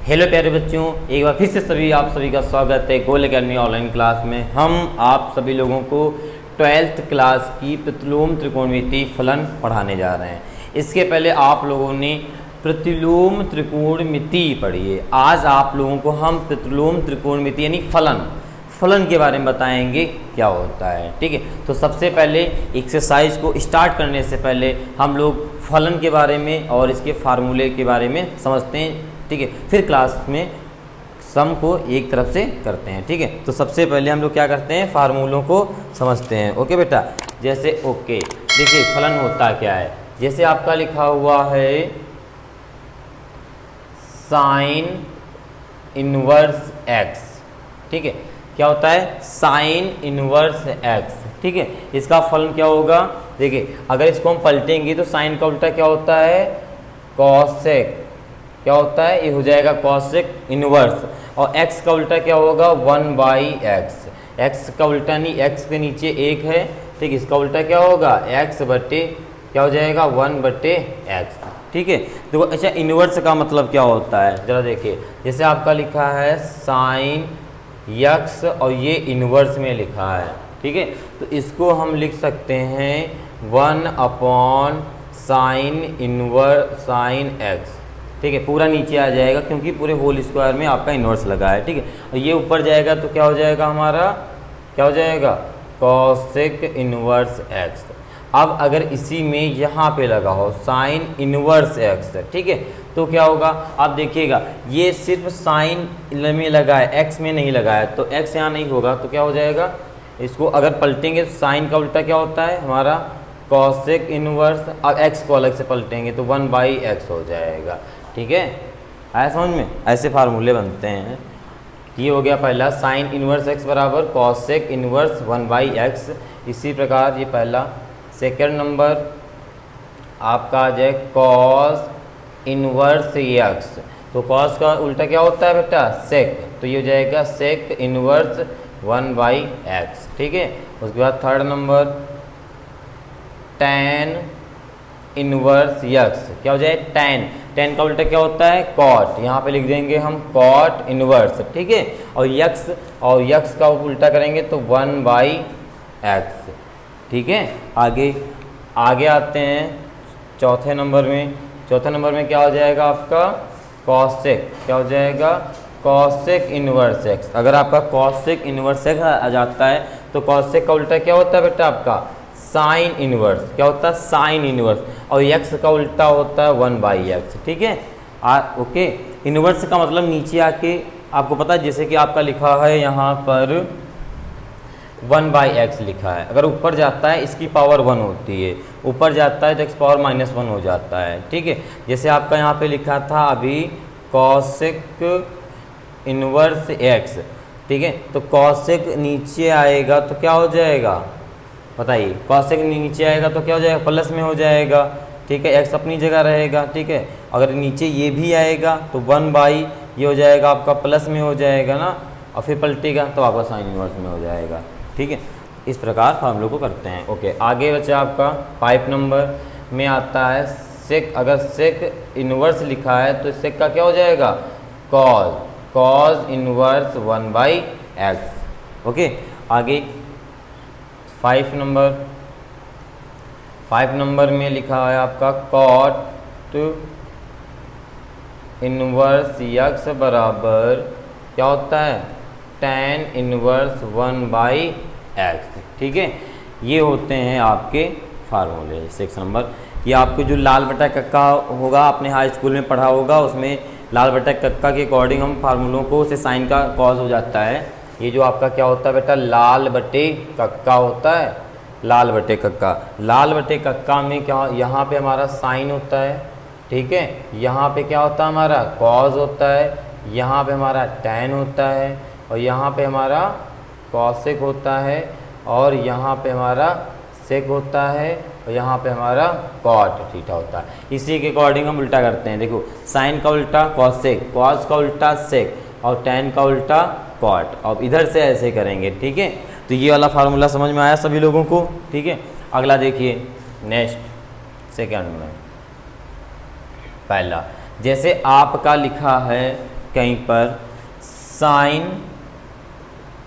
Hello प्यारे बच्चों, एक बार फिर से आप सभी का स्वागत है गोल अकेडमी ऑनलाइन क्लास में। हम आप सभी लोगों को 12th क्लास की प्रतिलोम त्रिकोणमिति फलन पढ़ाने जा रहे हैं। इसके पहले आप लोगों ने प्रतिलोम त्रिकोणमिति पढ़ी है। आज आप लोगों को हम प्रतिलोम त्रिकोणमिति यानी फलन के बारे में बताएंगे क्या होता है। ठीक है, तो सबसे पहले एक्सरसाइज को स्टार्ट करने से पहले हम लोग फलन के बारे में और इसके फार्मूले के बारे में समझते हैं। ठीक है, फिर क्लास में सम को एक तरफ से करते हैं। ठीक है, तो सबसे पहले हम लोग क्या करते हैं, फार्मूलों को समझते हैं। ओके बेटा, जैसे ओके देखिए फलन होता क्या है। जैसे आपका लिखा हुआ है साइन इनवर्स एक्स। ठीक है, क्या होता है साइन इनवर्स एक्स। ठीक है, इसका फलन क्या होगा, देखिए अगर इसको हम पलटेंगे तो साइन का उल्टा क्या होता है कॉसेक। क्या होता है, ये हो जाएगा कॉसेक इनवर्स। और x का उल्टा क्या होगा 1/x। x का उल्टा नहीं, x के नीचे 1 है। ठीक, इसका उल्टा क्या होगा x बटे क्या हो जाएगा 1/x। ठीक है, देखो अच्छा इनवर्स का मतलब क्या होता है जरा देखिए। जैसे आपका लिखा है साइन x और ये इनवर्स में लिखा है। ठीक है, तो इसको हम लिख सकते हैं 1/sin इनवर्स साइन x। ठीक है, पूरा नीचे आ जाएगा क्योंकि पूरे होल स्क्वायर में आपका इन्वर्स लगा है। ठीक है, और ये ऊपर जाएगा तो क्या हो जाएगा हमारा, क्या हो जाएगा कॉसेक इनवर्स एक्स। अब अगर इसी में यहाँ पे लगा हो साइन इनवर्स एक्स, ठीक है, तो क्या होगा आप देखिएगा ये सिर्फ साइन में लगा है, एक्स में नहीं लगा है, तो एक्स यहाँ नहीं होगा तो क्या हो जाएगा, इसको अगर पलटेंगे तो साइन का उल्टा क्या होता है हमारा कॉसेक इनवर्स। अब एक्स को अलग से पलटेंगे तो 1/x हो जाएगा। ठीक है, आया समझ में, ऐसे फार्मूले बनते हैं। ये हो गया पहला साइन इनवर्स एक्स बराबर कॉसेक इनवर्स 1/x। इसी प्रकार ये पहला। सेकंड नंबर आपका आ जाए कॉस इनवर्स एक्स। तो कॉस का उल्टा क्या होता है बेटा सेक, तो ये हो जाएगा सेक इनवर्स 1/x। ठीक है, उसके बाद third number tan inverse x. क्या हो जाए टैन, टैन का उल्टा क्या होता है कॉट, यहाँ पे लिख देंगे हम कॉट इनवर्स। ठीक है, और यक्स का उल्टा करेंगे तो 1/x। ठीक है, आगे आते हैं चौथे नंबर में। चौथे नंबर में क्या हो जाएगा आपका कॉसेक। क्या हो जाएगा कॉसेक इनवर्स एक्स। अगर आपका कॉसेक इनवर्स एक्स आ जाता है तो कॉसेक का उल्टा क्या होता है बेटा आपका साइन इनवर्स। क्या होता है साइन इनवर्स, और x का उल्टा होता है 1/x। ठीक है, ओके। इनवर्स का मतलब नीचे आके आपको पता है, जैसे कि आपका लिखा है यहाँ पर 1/x लिखा है, अगर ऊपर जाता है इसकी पावर 1 होती है, ऊपर जाता है तो x पावर -1 हो जाता है। ठीक है, जैसे आपका यहाँ पे लिखा था अभी कॉसेक इनवर्स x। ठीक है, तो कॉसेक नीचे आएगा तो क्या हो जाएगा बताइए, कॉसेक नीचे आएगा तो क्या हो जाएगा प्लस में हो जाएगा। ठीक है, एक्स अपनी जगह रहेगा। ठीक है, अगर नीचे ये भी आएगा तो 1/, ये हो जाएगा आपका प्लस में हो जाएगा ना, और फिर पलटेगा तो आपका साइन इनवर्स में हो जाएगा। ठीक है, इस प्रकार हम लोग को करते हैं। ओके, आगे बचा आपका 5 नंबर में आता है सेक। अगर सेक इनवर्स लिखा है तो सेक का क्या हो जाएगा कॉज इनवर्स 1/x। ओके, आगे 5 नंबर में लिखा है आपका कॉट इनवर्स यक्स बराबर क्या होता है टैन इनवर्स 1/x। ठीक है, ये होते हैं आपके फार्मूले। 6 नंबर ये आपके जो लाल बटा कक्का होगा, आपने हाई स्कूल में पढ़ा होगा, उसमें लाल बटा कक्का के अकॉर्डिंग हम फार्मूलों को से साइन का कॉज हो जाता है। ये जो आपका क्या होता है बेटा लाल बटे कक्का होता है, लाल बटे कक्का। लाल बटे कक्का में क्या यहाँ पे हमारा साइन होता है। ठीक है, यहाँ पे क्या होता है हमारा कॉज होता है, यहाँ पे हमारा टैन होता है, और यहाँ पे हमारा कॉसेक होता है, और यहाँ पे हमारा सेक होता है, और यहाँ पे हमारा कॉट थीटा होता है। इसी के अकॉर्डिंग हम उल्टा करते हैं। देखो साइन का उल्टा कॉसेक, कॉस का उल्टा सेक, और टैन का उल्टा कॉट। अब इधर से ऐसे करेंगे। ठीक है, तो ये वाला फार्मूला समझ में आया सभी लोगों को। ठीक है, अगला देखिए नेक्स्ट सेकंड में पहला, जैसे आपका लिखा है कहीं पर साइन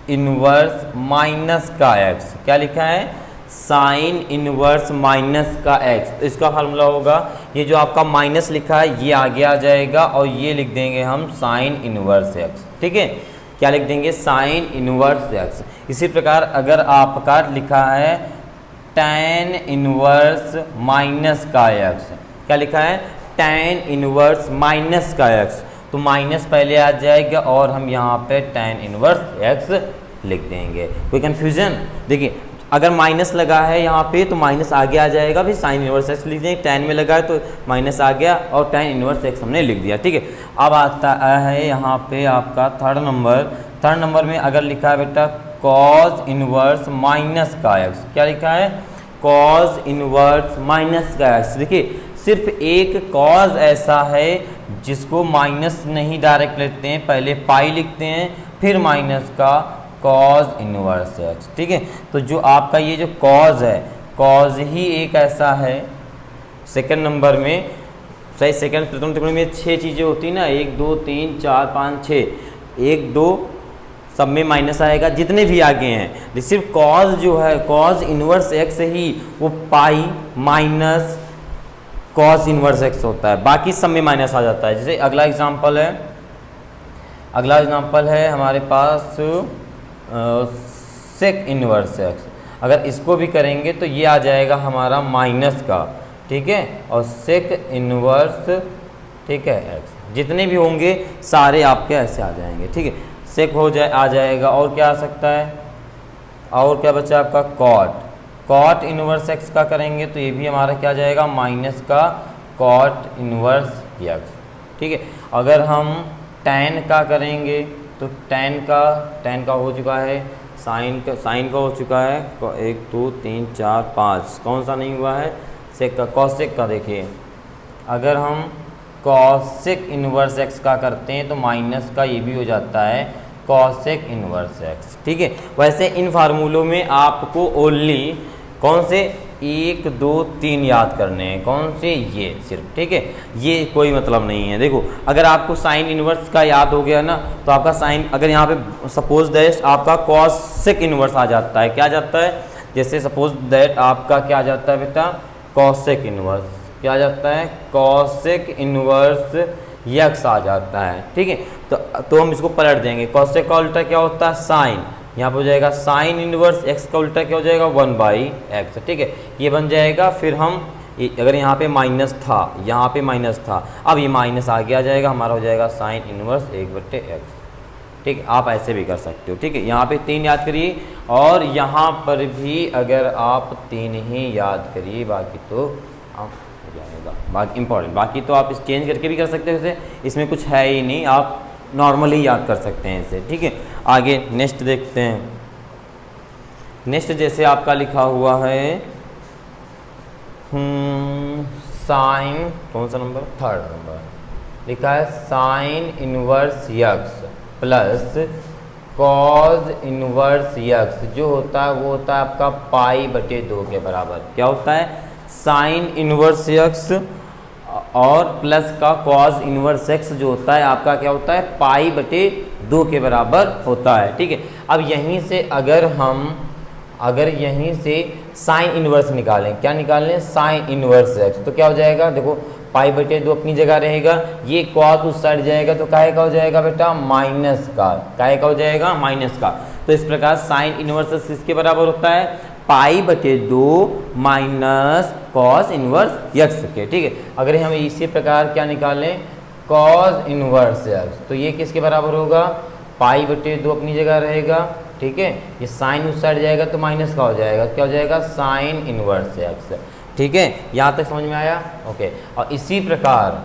इनवर्स माइनस का एक्स, क्या लिखा है, साइन इनवर्स माइनस का एक्स। तो इसका फार्मूला होगा, ये जो आपका माइनस लिखा है ये आगे आ जाएगा और ये लिख देंगे हम साइन इनवर्स एक्स, ठीक है। क्या लिख देंगे, साइन इनवर्स एक्स। इसी प्रकार अगर आपका लिखा है tan इनवर्स माइनस का एक्स, क्या लिखा है, tan इनवर्स माइनस का एक्स, तो माइनस पहले आ जाएगा और हम यहाँ पे tan इनवर्स एक्स लिख देंगे। कोई कन्फ्यूजन? देखिए अगर माइनस लगा है यहाँ पे तो माइनस आगे आ जाएगा, फिर साइन इनवर्स एक्स लिख देंगे, tan में लगा है तो माइनस आ गया और tan इनवर्स एक्स हमने लिख दिया, ठीक है। अब आता है यहाँ पे आपका थर्ड नंबर में अगर लिखा है बेटा cos इनवर्स माइनस का एक्स, क्या लिखा है, cos इनवर्स माइनस का एक्स। देखिए सिर्फ एक cos ऐसा है जिसको माइनस नहीं डायरेक्ट लेते हैं, पहले पाई लिखते हैं फिर माइनस का cos इनवर्स एक्स, ठीक है। तो जो आपका ये जो cos है, cos ही एक ऐसा है सेकंड नंबर में, सही, सेकंड प्रथम त्रिकोण में 6 चीज़ें होती ना, 1 2 3 4 5 6, 1 2 सब में माइनस आएगा जितने भी आगे हैं। सिर्फ cos जो है cos इनवर्स एक्स ही वो pi minus cos inverse x होता है, बाकी सब में माइनस आ जाता है। जैसे अगला एग्जांपल है हमारे पास सेक इनवर्स एक्स, अगर इसको भी करेंगे तो ये आ जाएगा हमारा माइनस का, ठीक है, और सेक इनवर्स, ठीक है, एक्स, जितने भी होंगे सारे आपके ऐसे आ जाएंगे, ठीक है, सेक आ जाएगा। और क्या आ सकता है, और क्या बचा आपका कॉट इनवर्स एक्स का करेंगे तो ये भी हमारा क्या जाएगा, माइनस का कॉट इनवर्स एक्स, ठीक है। अगर हम tan का करेंगे तो tan का हो चुका है, साइन का हो चुका है, 1 2 3 4 5, कौन सा नहीं हुआ है, सेक का, कॉसेक का। देखिए अगर हम कॉसेक इनवर्स एक्स का करते हैं तो माइनस का ये भी हो जाता है कॉसेक इनवर्स एक्स, ठीक है। वैसे इन फार्मूलों में आपको ओनली कौन से 1 2 3 याद करने हैं, कौन से, ये सिर्फ, ठीक है, ये कोई मतलब नहीं है। देखो अगर आपको साइन इनवर्स का याद हो गया ना तो आपका साइन, अगर यहाँ पे सपोज दैट आपका कॉसेक इनवर्स आ जाता है, क्या आ जाता है, जैसे सपोज दैट आपका क्या आ जाता है बेटा, कॉसेक इनवर्स, क्या आ जाता है, कॉसेक इनवर्स एक्स आ जाता है, ठीक है। तो हम इसको पलट देंगे, कॉसेक का उल्टा क्या होता है, साइन, यहाँ पर हो जाएगा साइन इनवर्स एक्स का उल्टा क्या हो जाएगा, 1/x, ठीक है, ये बन जाएगा। फिर हम अगर यहाँ पे माइनस था, यहाँ पे माइनस था, अब ये माइनस आगे आ जाएगा, हमारा हो जाएगा साइन इनवर्स 1/x, ठीक है। आप ऐसे भी कर सकते हो, ठीक है। यहाँ पे 3 याद करिए और यहाँ पर भी अगर आप 3 ही याद करिए, बाकी तो आप हो जाएगा, बाकी इंपॉर्टेंट, बाकी तो आप इस चेंज करके भी कर सकते हो, जैसे इसमें कुछ है ही नहीं, आप नॉर्मली याद कर सकते हैं इसे, ठीक है। आगे नेक्स्ट देखते हैं। नेक्स्ट जैसे आपका लिखा हुआ है साइन, कौन सा नंबर, थर्ड नंबर लिखा है, sine inverse x plus cos inverse x, जो होता है वो होता है आपका π/2 के बराबर। क्या होता है, साइन इनवर्स एक्स और प्लस का कॉज इनवर्स एक्स जो होता है आपका क्या होता है, π/2 के बराबर होता है, ठीक है। अब यहीं से अगर यहीं से साइन इनवर्स निकालें, क्या निकालें, साइन इनवर्स एक्स, तो क्या हो जाएगा, देखो π/2 अपनी जगह रहेगा, ये कॉस उस साइड जाएगा तो काहे का हो जाएगा बेटा, माइनस का, काहे का हो जाएगा, माइनस का। तो इस प्रकार साइन इनवर्स एक्स किसके बराबर होता है, π/2 माइनस कॉस इनवर्स एक्स के, ठीक है। अगर हम इसी प्रकार क्या निकालें, कॉस इनवर्स एक्स, तो ये किसके बराबर होगा, π/2 अपनी जगह रहेगा, ठीक है, ये साइन उस साइड जाएगा तो माइनस का हो जाएगा, क्या हो जाएगा, साइन इनवर्स एक्स, ठीक है। यहाँ तक समझ में आया, ओके। और इसी प्रकार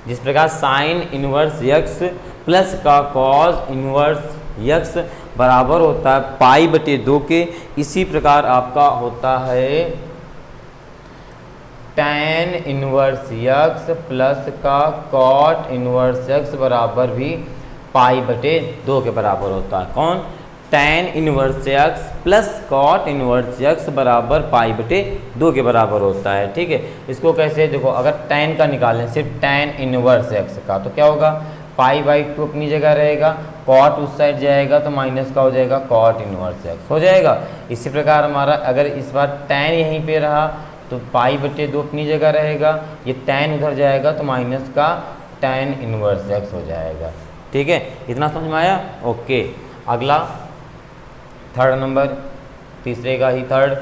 जिस प्रकार साइन इनवर्स एक्स प्लस का कॉस इनवर्स एक्स बराबर होता है π/2 के, इसी प्रकार आपका होता है tan इनवर्स एक्स प्लस का कॉट इनवर्स एक्स बराबर भी π/2 के बराबर होता है। कौन, tan inverse x plus cot inverse x बराबर π/2 के बराबर होता है, ठीक है। इसको कैसे, देखो अगर tan का निकालें, सिर्फ tan इनवर्स एक्स का, तो क्या होगा, पाई/2 अपनी जगह रहेगा, कॉट उस साइड जाएगा तो माइनस का हो जाएगा कॉट इनवर्स एक्स हो जाएगा। इसी प्रकार हमारा अगर इस बार tan यहीं पे रहा तो पाई/2 अपनी जगह रहेगा, ये tan उधर जाएगा तो माइनस का tan इनवर्स एक्स हो जाएगा। ठीक है, इतना समझ में आया? ओके, अगला थर्ड नंबर, तीसरे का ही थर्ड,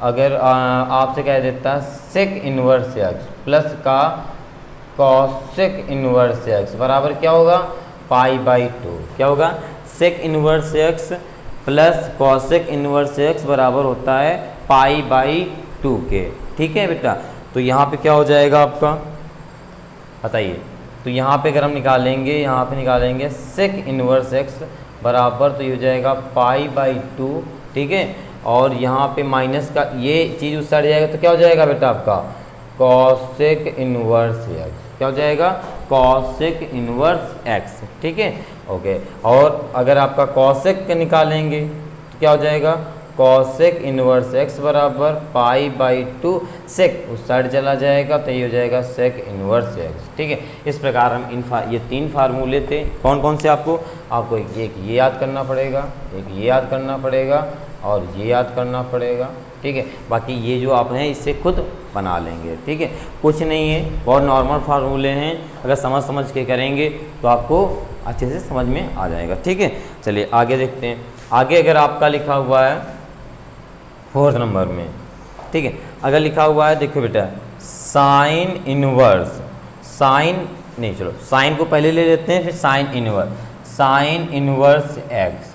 अगर आपसे कह देता सेक इनवर्स एक्स प्लस का कॉसेक इनवर्स एक्स बराबर क्या होगा? पाई/2। क्या होगा? Sec inverse x plus cosec inverse x बराबर होता है पाई/2 के। ठीक है बेटा, तो यहाँ पे क्या हो जाएगा आपका बताइए? तो यहाँ पे अगर हम निकालेंगे, यहाँ पे निकालेंगे सेक इनवर्स एक्स बराबर तो ये हो जाएगा पाई/2। ठीक है, और यहाँ पे माइनस का ये चीज़ उस साइड जाएगा तो क्या हो जाएगा बेटा आपका? Cosec inverse x. क्या हो जाएगा? Cosec inverse x. ठीक है, ओके। और अगर आपका कॉसेक का निकालेंगे तो क्या हो जाएगा? कॉसेक इनवर्स एक्स बराबर पाई/2 सेक उस साइड चला जाएगा तो ये हो जाएगा सेक इनवर्स एक्स। ठीक है, इस प्रकार हम ये 3 फार्मूले थे। कौन कौन से? आपको एक ये याद करना पड़ेगा, एक ये याद करना पड़ेगा और ये याद करना पड़ेगा। ठीक है, बाकी ये जो आप हैं इससे खुद बना लेंगे। ठीक है, कुछ नहीं है, बहुत नॉर्मल फार्मूले हैं, अगर समझ के करेंगे तो आपको अच्छे से समझ में आ जाएगा। ठीक है, चलिए आगे देखते हैं। आगे अगर आपका लिखा हुआ है 4th नंबर में, ठीक है, अगर लिखा हुआ है देखो बेटा साइन इनवर्स, साइन नहीं, चलो साइन को पहले ले लेते हैं फिर साइन इनवर्स एक्स।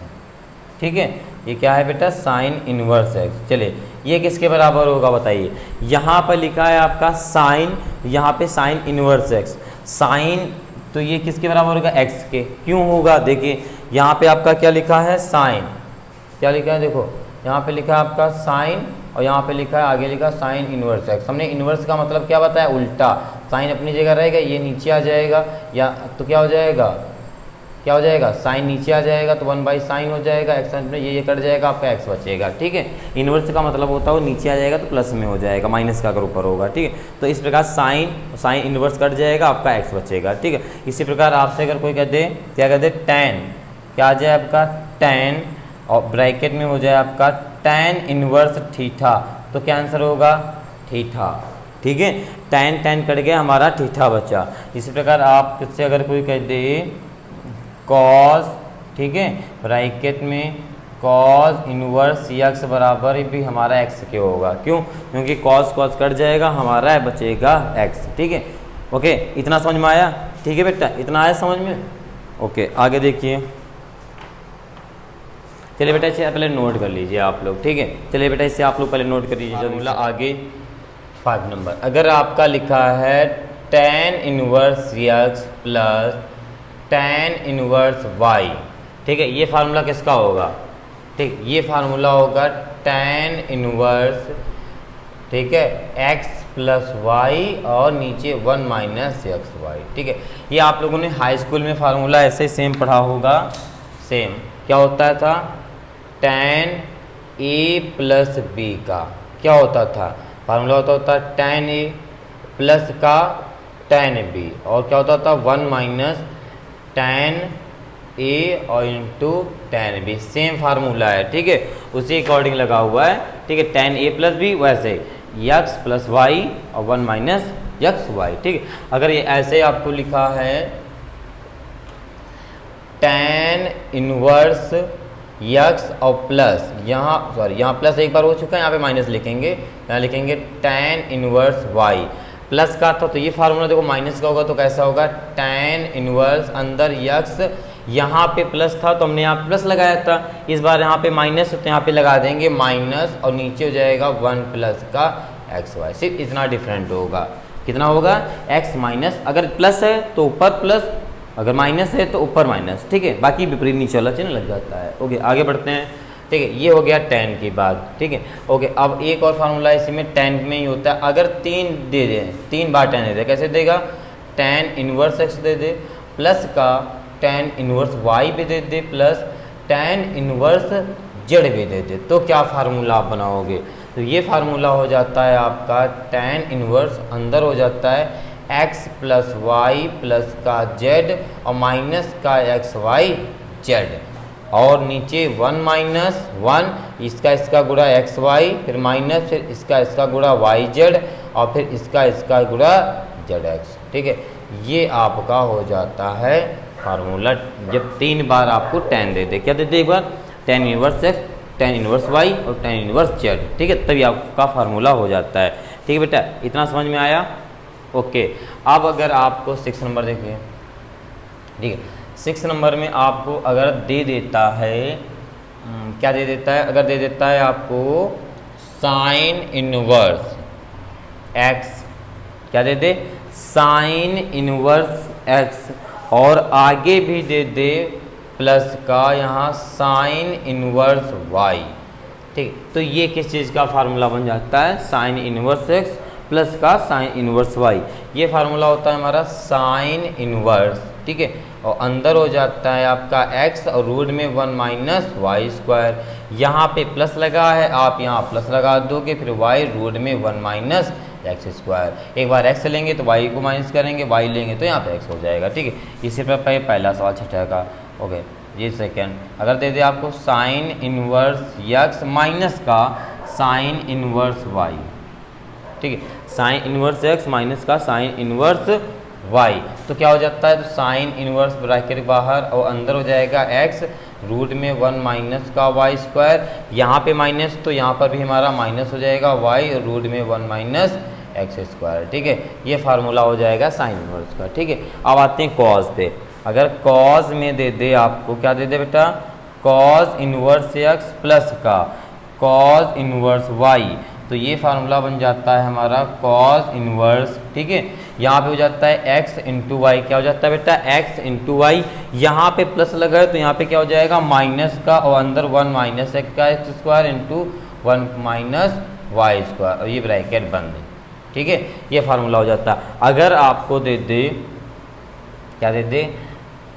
ठीक है, ये क्या है बेटा? Sine inverse x. चलिए ये किसके बराबर होगा बताइए? यहाँ पर लिखा है आपका साइन, यहाँ पे साइन इनवर्स एक्स, साइन तो ये किसके बराबर होगा? एक्स के। क्यों होगा? देखिए यहाँ पे आपका क्या लिखा है? साइन। क्या लिखा है? देखो यहाँ पे लिखा है आपका साइन और यहाँ पे लिखा है, आगे लिखा साइन इनवर्स एक्स। हमने इनवर्स का मतलब क्या बताया? उल्टा। साइन अपनी जगह रहेगा, ये नीचे आ जाएगा, या तो क्या हो जाएगा? क्या हो जाएगा? साइन नीचे आ जाएगा तो 1/साइन हो जाएगा, एक्स में ये कट जाएगा, आपका एक्स बचेगा। ठीक है, इनवर्स का मतलब होता है वो नीचे आ जाएगा तो प्लस में हो जाएगा, माइनस का अगर ऊपर होगा। ठीक है, तो इस प्रकार साइन इनवर्स कट जाएगा, आपका एक्स बचेगा। ठीक है, इसी प्रकार आपसे अगर कोई कह दे, क्या कह दे? टैन, क्या आ जाए आपका? टैन, और ब्रैकेट में हो जाए आपका टैन इनवर्स थीटा, तो क्या आंसर होगा? थीटा। ठीक है, टैन कट गया, हमारा थीटा बचा। इसी प्रकार आप किससे अगर कोई कह दे कॉस, ठीक है, ब्रैकेट में कॉस इनवर्स एक्स बराबर भी हमारा एक्स के होगा। क्यों? क्योंकि कॉस कट जाएगा, हमारा बचेगा एक्स। ठीक है, ओके, इतना समझ में आया? ठीक है बेटा, इतना आया समझ में? ओके, आगे देखिए। चलिए बेटा इसे पहले नोट कर लीजिए आप लोग। ठीक है, चलिए बेटा इसे आप लोग पहले नोट कर लीजिए। फार्मूला आगे 5 नंबर, अगर आपका लिखा है tan inverse x plus tan inverse y, ठीक है, ये फार्मूला किसका होगा? ठीक, ये फार्मूला होगा tan इनवर्स, ठीक है, x प्लस वाई और नीचे 1 माइनस एक्स वाई। ठीक है, ये आप लोगों ने हाई स्कूल में फार्मूला ऐसे सेम पढ़ा होगा। सेम क्या होता था? tan a प्लस बी का क्या होता था? फार्मूला होता tan a प्लस का tan b, और क्या होता था? 1 माइनस tan a और into tan b। Same formula है, ठीक है, उसी अकॉर्डिंग लगा हुआ है। ठीक है, tan a प्लस b वैसे x प्लस वाई और 1 माइनस एक्स वाई। ठीक है, अगर ये ऐसे आपको लिखा है tan इनवर्स यक्स और प्लस, यहाँ सॉरी यहाँ प्लस एक बार हो चुका है, यहाँ पे माइनस लिखेंगे, यहाँ लिखेंगे tan इनवर्स y प्लस का था, तो ये फार्मूला देखो माइनस का होगा तो कैसा होगा? tan इनवर्स अंदर यक्स, यहाँ पे प्लस था तो हमने यहाँ पे प्लस लगाया था, इस बार यहाँ पे माइनस तो यहाँ पे लगा देंगे माइनस और नीचे हो जाएगा 1 प्लस का एक्स वाई। सिर्फ इतना डिफरेंट होगा। कितना होगा? x माइनस, अगर प्लस है तो ऊपर प्लस, अगर माइनस है तो ऊपर माइनस। ठीक है, बाकी विपरीत नीचे वाला चिन्ह लग जाता है। ओके, आगे बढ़ते हैं। ठीक है, ये हो गया tan की बात। ठीक है, ओके, अब एक और फार्मूला इसी में tan में ही होता है। अगर 3 दे दे, 3 बार tan दे दे, कैसे देगा? tan इनवर्स x दे दे प्लस का tan इनवर्स y भी दे दे प्लस tan इनवर्स z भी दे दे, तो क्या फार्मूला आप बनाओगे? तो ये फार्मूला हो जाता है आपका tan इनवर्स अंदर हो जाता है एक्स प्लस वाई प्लस का जेड और माइनस का एक्स वाई जेड, और नीचे 1 माइनस 1 इसका गुणा एक्स वाई, फिर माइनस फिर इसका गुणा वाई जेड, और फिर इसका गुणा जेड एक्स। ठीक है, ये आपका हो जाता है फार्मूला। जब 3 बार आपको tan दे दे, क्या दे दे एक बार, tan inverse x, tan inverse y और tan इनवर्स जेड। ठीक है, तभी आपका फार्मूला हो जाता है। ठीक है बेटा, इतना समझ में आया? ओके, अब अगर आपको 6 नंबर देखिए। ठीक है, 6 नंबर में आपको अगर दे देता है, क्या दे देता है, अगर दे देता है आपको साइन इनवर्स एक्स, क्या दे दे, साइन इनवर्स एक्स, और आगे भी दे दे प्लस का यहाँ साइन इनवर्स वाई। ठीक, तो ये किस चीज़ का फार्मूला बन जाता है, साइन इनवर्स एक्स प्लस का साइन इनवर्स वाई। ये फार्मूला होता है हमारा साइन इनवर्स। ठीक है, और अंदर हो जाता है आपका x और रूट में 1 माइनस वाई स्क्वायर। यहाँ पे प्लस लगा है, आप यहाँ प्लस लगा दोगे, फिर y रूट में 1 माइनस एक्स स्क्वायर। एक बार x लेंगे तो y को माइनस करेंगे, y लेंगे तो यहाँ पे x हो जाएगा। ठीक है, इसी पर पहला सवाल छठा का। ओके, ये सेकेंड अगर दे दे आपको साइन इनवर्स x माइनस का साइन इनवर्स y। ठीक है, साइन इनवर्स x माइनस का साइन इनवर्स y, तो क्या हो जाता है, तो साइन इनवर्स ब्रैकेट बाहर और अंदर हो जाएगा x रूट में 1 माइनस का वाई स्क्वायर। यहाँ पे माइनस तो यहाँ पर भी हमारा माइनस हो जाएगा y और रूट में 1 माइनस एक्स स्क्वायर। ठीक है, ये फार्मूला हो जाएगा साइन इनवर्स का। ठीक है, अब आते हैं कॉज पे। अगर कॉज में दे दे आपको, क्या दे दे बेटा, कॉज इनवर्स एक्स प्लस का कॉज इनवर्स वाई, तो ये फार्मूला बन जाता है हमारा कॉज इनवर्स। ठीक है, यहाँ पे हो जाता है x इंटू वाई, क्या हो जाता है बेटा, x इंटू वाई। यहाँ पे प्लस लगा है तो यहाँ पे क्या हो जाएगा, माइनस का, और अंदर 1 माइनस एक्स का x square into 1 minus y square, और ये ब्रैकेट बंद है। ठीक है, ये फार्मूला हो जाता है। अगर आपको दे दे, क्या दे दे,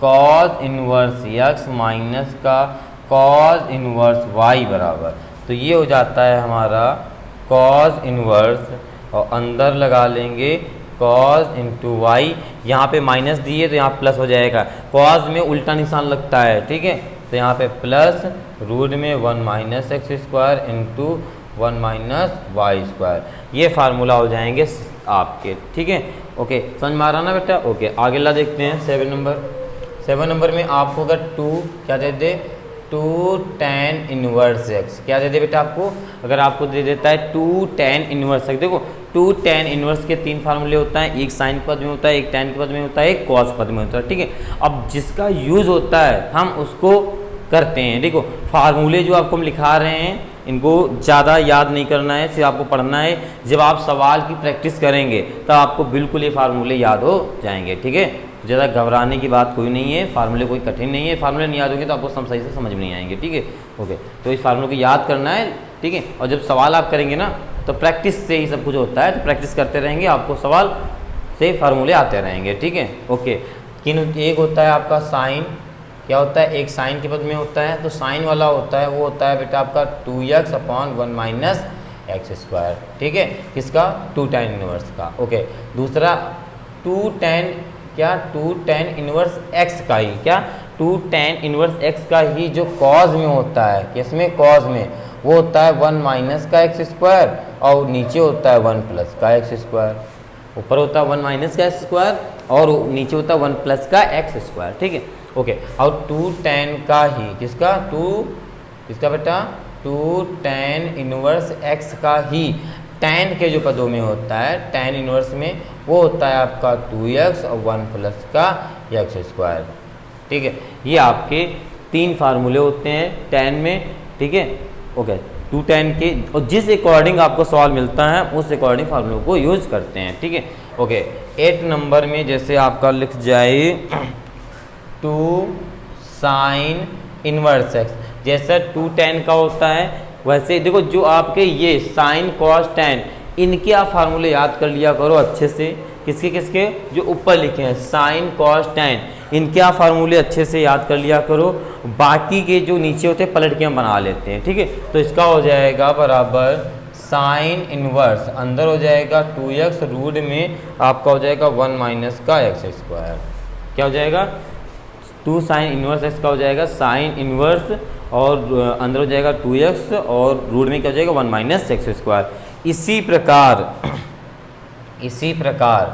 कॉज इनवर्स x माइनस का कॉज इनवर्स y बराबर, तो ये हो जाता है हमारा कॉज इनवर्स, और अंदर लगा लेंगे कॉज इंटू वाई। यहाँ पे माइनस दिए तो यहाँ प्लस हो जाएगा, कॉज में उल्टा निशान लगता है। ठीक है, तो यहाँ पे प्लस रूट में 1 minus x square into 1 minus y square, ये फार्मूला हो जाएंगे आपके। ठीक है, ओके, समझ में आ रहा ना बेटा? ओके, आगे ला देखते हैं 7 नंबर। 7 नंबर में आपको अगर 2 क्या दे दे, 2 tan इनवर्स एक्स, क्या दे दे बेटा आपको, अगर आपको दे देता है 2 tan इनवर्स एक्स। देखो 2 tan इनवर्स के 3 फार्मूले होता है, एक साइन पद में होता है, एक tan के पद में होता है, एक कॉस पद में होता है। ठीक है, अब जिसका यूज होता है हम उसको करते हैं। देखो फार्मूले जो आपको हम लिखा रहे हैं इनको ज़्यादा याद नहीं करना है, सिर्फ आपको पढ़ना है। जब आप सवाल की प्रैक्टिस करेंगे तो आपको बिल्कुल ये फार्मूले याद हो जाएंगे। ठीक है, ज़्यादा घबराने की बात कोई नहीं है, फार्मूले कोई कठिन नहीं है। फार्मूले नहीं याद होंगे तो आपको सही से समझ में नहीं आएंगे। ठीक है, ओके, तो इस फार्मूले को याद करना है। ठीक है, और जब सवाल आप करेंगे ना तो प्रैक्टिस से ही सब कुछ होता है, तो प्रैक्टिस करते रहेंगे, आपको सवाल से फार्मूले आते रहेंगे। ठीक है, ओके, एक होता है आपका साइन, क्या होता है, एक साइन के पद में होता है, तो साइन वाला होता है वो होता है बेटा आपका 2x upon 1 minus x square. ठीक है, किसका, 2 tan इनवर्स का। ओके, दूसरा 2 tan इनवर्स x का ही, क्या, 2 tan इनवर्स x का ही जो कॉज में होता है, किसमें, कॉज में, वो होता है 1 माइनस का एक्स स्क्वायर, और नीचे होता है 1 प्लस का एक्स स्क्वायर। ऊपर होता है 1 माइनस का एक्स स्क्वायर और नीचे होता है 1 प्लस का एक्स स्क्वायर। ठीक है, ओके, और 2 tan का ही, किसका, 2 किसका बेटा, 2 tan इनवर्स x का ही tan के जो पदों में होता है, tan इनवर्स में वो होता है आपका 2x और 1 प्लस का एक्स स्क्वायर। ठीक है, ये आपके 3 फार्मूले होते हैं tan में। ठीक है, ओके, 2 tan के, और जिस अकॉर्डिंग आपको सवाल मिलता है उस अकॉर्डिंग फार्मूलों को यूज करते हैं। ठीक है, ओके, 8 नंबर में जैसे आपका लिख जाए 2 साइन इनवर्स एक्स, जैसा 2 tan का होता है वैसे देखो जो आपके ये साइन कॉस tan, इनके आप फार्मूले याद कर लिया करो अच्छे से। किसके किसके, जो ऊपर लिखे हैं साइन कॉस tan, इनके आप फार्मूले अच्छे से याद कर लिया करो। बाकी के जो नीचे होते हैं पलट के हम बना लेते हैं। ठीक है, तो इसका हो जाएगा बराबर साइन इनवर्स अंदर हो जाएगा 2x, रूट में आपका हो जाएगा 1 माइनस का x स्क्वायर। क्या हो जाएगा 2 साइन इनवर्स x का हो जाएगा साइन इनवर्स और अंदर हो जाएगा 2x और रूट में क्या हो जाएगा 1 माइनस x स्क्वायर। इसी प्रकार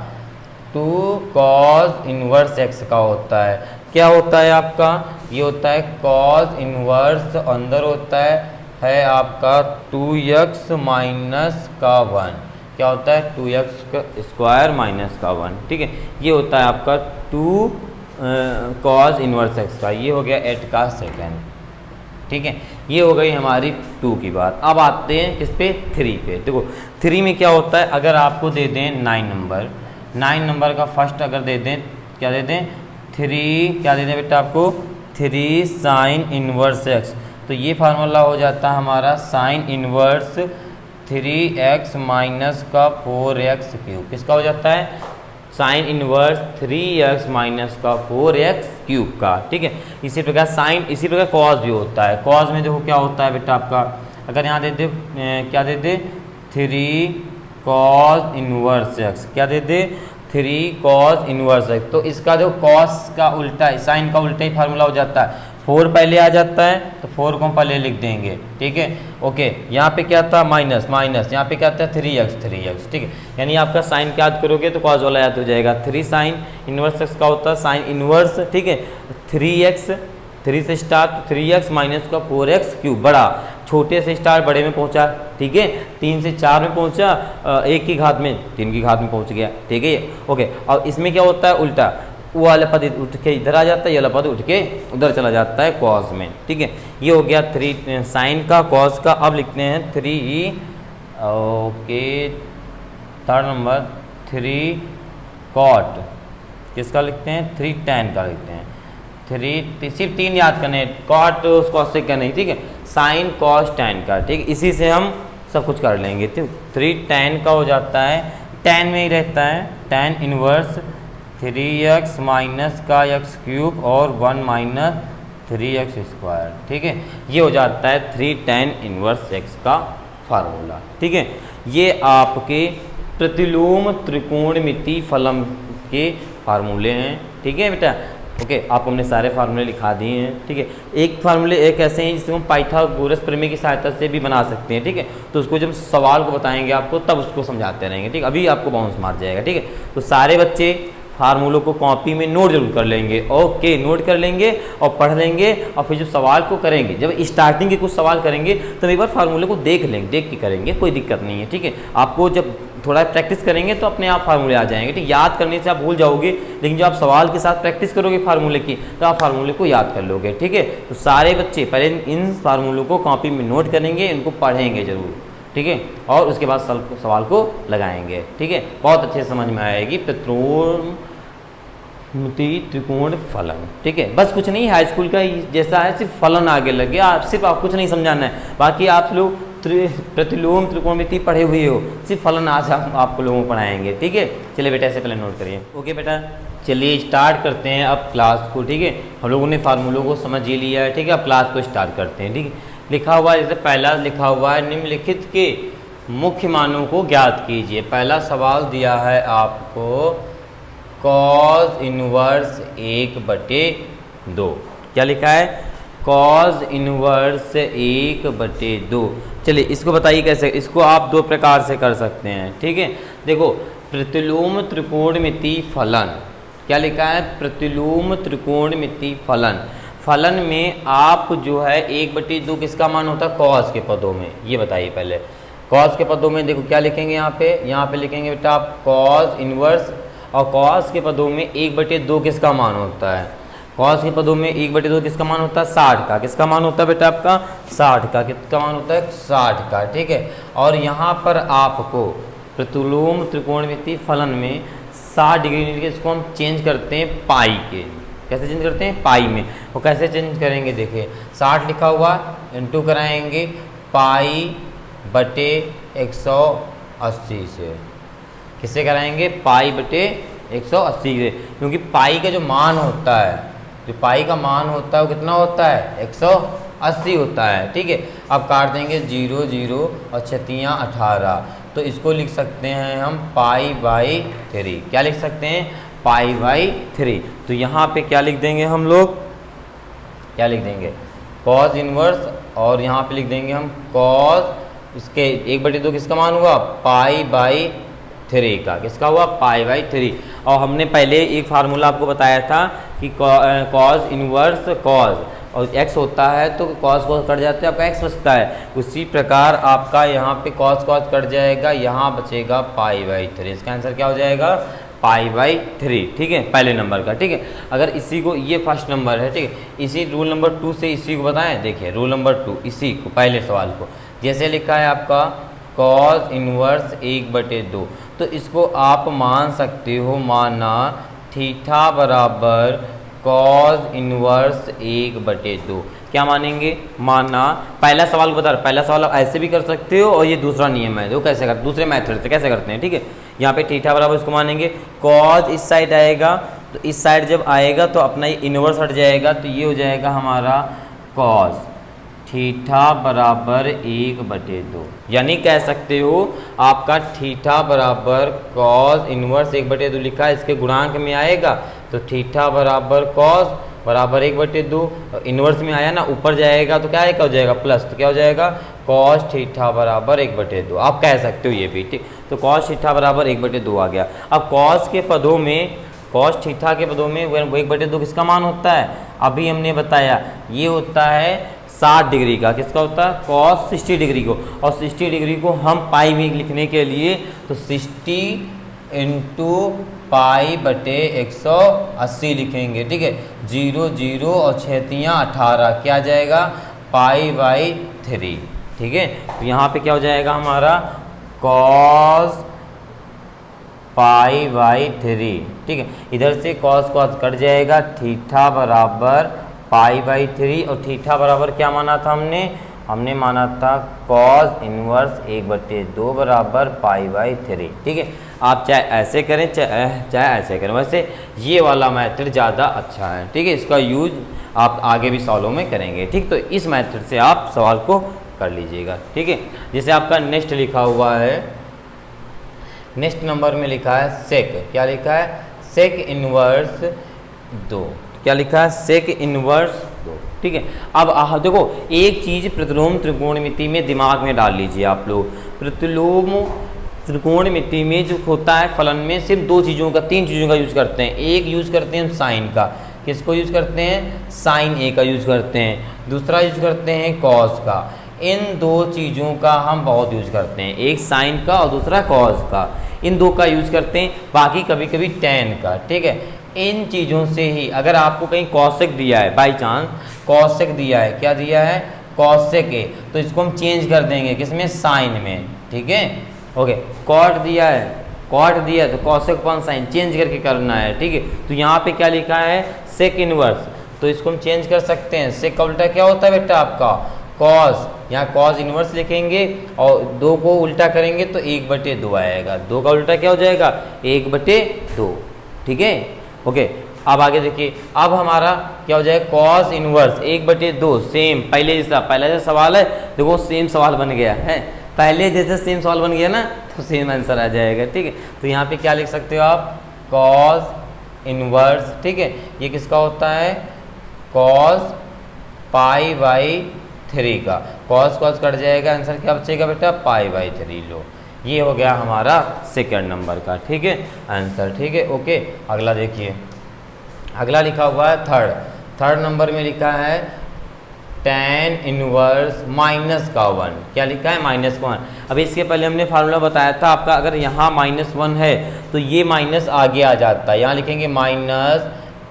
2 कॉस इनवर्स x का होता है। क्या होता है आपका, ये होता है कॉस इनवर्स, अंदर होता है आपका 2x माइनस का 1। क्या होता है 2x का स्क्वायर माइनस का 1, ठीक है। ये होता है आपका 2 कॉस इनवर्स x का। ये हो गया 8 का सेकेंड, ठीक है। ये हो गई हमारी 2 की बात। अब आते हैं किस पे, 3 पे। देखो 3 में क्या होता है, अगर आपको दे दें 9 नंबर का फर्स्ट अगर दे दें, क्या दे दें 3, क्या दे दें बेटा आपको 3 साइन इनवर्स x, तो ये फार्मूला हो जाता है हमारा साइन इनवर्स 3x माइनस का 4x क्यूब। किसका हो जाता है, साइन इनवर्स 3x माइनस का 4x क्यूब का, ठीक है। इसी प्रकार कॉस भी होता है। कॉस में देखो क्या होता है बेटा आपका, अगर यहाँ दे दे क्या दे दे 3 कॉस इनवर्स x, क्या दे दे 3 कॉस इनवर्स x, तो इसका जो कॉस का उल्टा है, साइन का उल्टा ही फार्मूला हो जाता है। 4 पहले आ जाता है तो 4 को हम पहले लिख देंगे, ठीक है। ओके, यहाँ पे क्या था माइनस, यहाँ पे क्या था 3x, ठीक है। यानी आपका साइन क्या याद करोगे तो कॉस वाला याद हो जाएगा। 3 साइन इनवर्स x का होता है साइन इनवर्स, ठीक है। 3x, 3 से स्टार्ट 3x माइनस का 4x क्यूब, बड़ा छोटे से स्टार्ट बड़े में पहुंचा, ठीक है। 3 से 4 में पहुंचा, 1 की घात में 3 की घात में पहुंच गया, ठीक है। ओके, और इसमें क्या होता है उल्टा, वो वाला पद उठ के इधर आ जाता है, ये वाला पद उठ के उधर चला जाता है कॉस में, ठीक है। ये हो गया 3 साइन का कॉस का। अब लिखते हैं 3, ओके 3rd नंबर 3 कॉट, किसका लिखते हैं 3 टैन का लिखते हैं। 3 सिर्फ 3 याद करने, कॉट कॉस से क्या नहीं, ठीक है। साइन कॉस टैन का, ठीक है। इसी से हम सब कुछ कर लेंगे, ठीक। 3 टैन का हो जाता है, टैन में ही रहता है टैन इनवर्स 3x माइनस का x क्यूब और 1 माइनस 3x स्क्वायर, ठीक है। ये हो जाता है 3 टैन इनवर्स x का फार्मूला, ठीक है। ये आपके प्रतिलोम त्रिकोणमिति फलन के फार्मूले हैं, ठीक है बेटा। ओके, आपको हमने सारे फार्मूले लिखा दिए हैं, ठीक है। एक फार्मूले एक ऐसे हैं जिसको हम पाइथागोरस प्रमेय की सहायता से भी बना सकते हैं, ठीक है। तो उसको जब सवाल को बताएंगे आपको तब उसको समझाते रहेंगे, ठीक है। अभी आपको बाउंस मार जाएगा, ठीक है। तो सारे बच्चे फार्मूलों को कॉपी में नोट जरूर कर लेंगे, ओके, नोट कर लेंगे और पढ़ लेंगे। और फिर जब सवाल को करेंगे, जब स्टार्टिंग के कुछ सवाल करेंगे तब एक बार फार्मूले को देख लेंगे, देख के करेंगे, कोई दिक्कत नहीं है, ठीक है। आपको जब थोड़ा प्रैक्टिस करेंगे तो अपने आप फार्मूले आ जाएंगे, ठीक। याद करने से आप भूल जाओगे, लेकिन जब आप सवाल के साथ प्रैक्टिस करोगे फार्मूले की तो आप फार्मूले को याद कर लोगे, ठीक है। तो सारे बच्चे पहले इन फार्मूलों को कॉपी में नोट करेंगे, इनको पढ़ेंगे जरूर, ठीक है। और उसके बाद सवाल को लगाएंगे, ठीक है। बहुत अच्छे से समझ में आएगी त्रिकोण फलन, ठीक है। बस कुछ नहीं, हाई स्कूल का जैसा है, सिर्फ फलन आगे लग गया, सिर्फ आप कुछ नहीं समझाना है। बाकी आप लोग प्रतिलोम त्रिकोणमिति पढ़े हुए हो, सिर्फ फलन आज हम आपको लोगों को पढ़ाएंगे, ठीक है। चलिए बेटा ऐसे पहले नोट करिए, ओके बेटा। चलिए स्टार्ट करते हैं अब क्लास को, ठीक है। हम लोगों ने फार्मूलों को समझ ही लिया है, ठीक है। अब क्लास को स्टार्ट करते हैं, ठीक है। लिखा हुआ है, जैसे पहला लिखा हुआ है निम्नलिखित के मुख्य मानों को ज्ञात कीजिए। पहला सवाल दिया है आपको कॉस इनवर्स 1/2, क्या लिखा है कॉस इनवर्स 1/2। चलिए इसको बताइए कैसे, इसको आप 2 प्रकार से कर सकते हैं, ठीक है। देखो प्रतिलोम त्रिकोणमिति फलन, क्या लिखा है प्रतिलोम त्रिकोणमिति फलन। फलन में आप जो है 1/2 किसका मान होता है कॉस के पदों में, ये बताइए पहले। कॉस के पदों में देखो क्या लिखेंगे, यहाँ पे लिखेंगे बेटा आप कॉस इनवर्स, और कॉस के पदों में 1/2 किसका मान होता है, कॉस के पदों में 1/2 किसका मान होता है 60 का। किसका मान होता है बेटा आपका 60 का, किसका मान होता है 60 का, ठीक है। और यहाँ पर आपको प्रतिलोम त्रिकोणमिति फलन में 60 डिग्री के इसको हम चेंज करते हैं पाई के, कैसे चेंज करते हैं पाई में। वो कैसे चेंज करेंगे देखिए, 60 लिखा हुआ इंटू कराएंगे पाई बटे 180 से, किससे कराएंगे पाई बटे 180 से, क्योंकि पाई का जो मान होता है, जो पाई का मान होता है वो कितना होता है 80 होता है। ठीक है, अब काट देंगे 0 0 और 6 18, तो इसको लिख सकते हैं हम π/3। क्या लिख सकते हैं? π/3। तो यहाँ पे क्या लिख देंगे हम लोग? क्या लिख देंगे? कॉस इनवर्स, और यहाँ पे लिख देंगे हम कॉस, इसके 1/2 किसका मान हुआ? π/3 का। किसका हुआ? π/3। और हमने पहले एक फार्मूला आपको बताया था कि कॉस इनवर्स कॉस, और x होता है तो कॉस कॉस कट जाते हैं, आपका x बचता है। उसी प्रकार आपका यहाँ पे कॉस कॉस कट जाएगा, यहाँ बचेगा π/3। इसका आंसर क्या हो जाएगा? π/3। ठीक है, पहले नंबर का। ठीक है, अगर इसी को, ये फर्स्ट नंबर है, ठीक है, इसी रूल नंबर 2 से इसी को बताएं। देखिए रूल नंबर 2, इसी को पहले सवाल को जैसे लिखा है आपका कॉस इनवर्स 1/2, तो इसको आप मान सकते हो, माना थीटा बराबर कॉस इनवर्स 1/2। क्या मानेंगे? माना पहला सवाल बता रहा, पहला सवाल आप ऐसे भी कर सकते हो, और ये दूसरा नियम है, वो कैसे कर, दूसरे मेथड से कैसे करते हैं। ठीक है, यहाँ पे थीटा बराबर इसको मानेंगे, कॉस इस साइड आएगा, तो इस साइड जब आएगा तो अपना ये इनवर्स हट जाएगा, तो ये हो जाएगा हमारा कॉस थीटा बराबर 1/2। यानी कह सकते हो आपका थीटा बराबर कॉस इनवर्स 1/2 लिखा है, इसके गुणांक में आएगा तो थीटा बराबर कॉस बराबर 1/2, इनवर्स में आया ना, ऊपर जाएगा तो क्या है, क्या हो जाएगा? प्लस, तो क्या हो जाएगा? कॉस थीटा बराबर 1/2। आप कह सकते हो ये भी। ठीक, तो कॉस थीटा बराबर 1/2 आ गया। अब कॉस के पदों में, कॉस थीटा के पदों में 1/2 किसका मान होता है? अभी हमने बताया, ये होता है 60 डिग्री का। किसका होता है? कॉस 60 डिग्री को। और 60 डिग्री को हम पाई में लिखने के लिए तो 60 × π/180 लिखेंगे। ठीक है, 0 0 और 6 18, क्या आ जाएगा? π/3। ठीक है, तो यहाँ पे क्या हो जाएगा हमारा? कॉस π/3। ठीक है, इधर से कॉस कॉस कट जाएगा, थीटा बराबर π/3, और थीटा बराबर क्या माना था हमने? हमने माना था कॉस इनवर्स 1/2 बराबर π/3। ठीक है, आप चाहे ऐसे करें चाहे ऐसे करें, वैसे ये वाला मेथड ज़्यादा अच्छा है। ठीक है, इसका यूज आप आगे भी सवालों में करेंगे। ठीक, तो इस मेथड से आप सवाल को कर लीजिएगा। ठीक है, जैसे आपका नेक्स्ट लिखा हुआ है, नेक्स्ट नंबर में लिखा है सेक। क्या लिखा है? Sec inverse 2। क्या लिखा है? Sec inverse 2। ठीक है, अब देखो एक चीज़ प्रतिलोम त्रिकोणमिति में दिमाग में डाल लीजिए आप लोग। प्रतिलोम त्रिकोणमिति में जो होता है फलन में, सिर्फ 2 चीज़ों का, 3 चीज़ों का यूज करते हैं। एक यूज करते हैं साइन का। किसको यूज करते हैं? साइन ए का यूज करते हैं। दूसरा यूज करते हैं कॉस का। इन 2 चीज़ों का हम बहुत यूज करते हैं, एक साइन का और दूसरा कॉस का। इन 2 का यूज करते हैं, बाकी कभी कभी टेन का। ठीक है, इन चीज़ों से ही, अगर आपको कहीं कॉसेक दिया है, बाई चांस कॉसेक दिया है, क्या दिया है? कॉसेक ए, तो इसको हम चेंज कर देंगे किसमें? साइन में। ठीक है, ओके। कॉट दिया है, कॉट दिया है तो कॉसेक अपॉन साइन चेंज करके करना है। ठीक है, तो यहाँ पे क्या लिखा है? सेक इनवर्स, तो इसको हम चेंज कर सकते हैं। सेक का उल्टा क्या होता है बेटा आपका? कॉस। यहाँ कॉस इनवर्स लिखेंगे और 2 को उल्टा करेंगे तो 1/2 आएगा। 2 का उल्टा क्या हो जाएगा? 1/2। ठीक है, ओके। अब आगे देखिए, अब हमारा क्या हो जाएगा? Cos inverse 1/2। सेम पहले जैसा, पहला जो सवाल है देखो सेम सवाल बन गया है, पहले जैसे सेम सवाल बन गया ना, तो सेम आंसर आ जाएगा। ठीक है, तो यहाँ पे क्या लिख सकते हो आप? Cos inverse. ठीक है, ये किसका होता है? कॉस π/3 का। कॉस कॉस कट जाएगा, आंसर क्या बचेगा बेटा? π/3। लो, ये हो गया हमारा सेकंड नंबर का। ठीक है, आंसर। ठीक है, ओके। अगला देखिए, अगला लिखा हुआ है थर्ड नंबर में लिखा है tan इनवर्स -1। क्या लिखा है? -1। अब इसके पहले हमने फार्मूला बताया था आपका, अगर यहाँ -1 है तो ये माइनस आगे आ जाता है। यहाँ लिखेंगे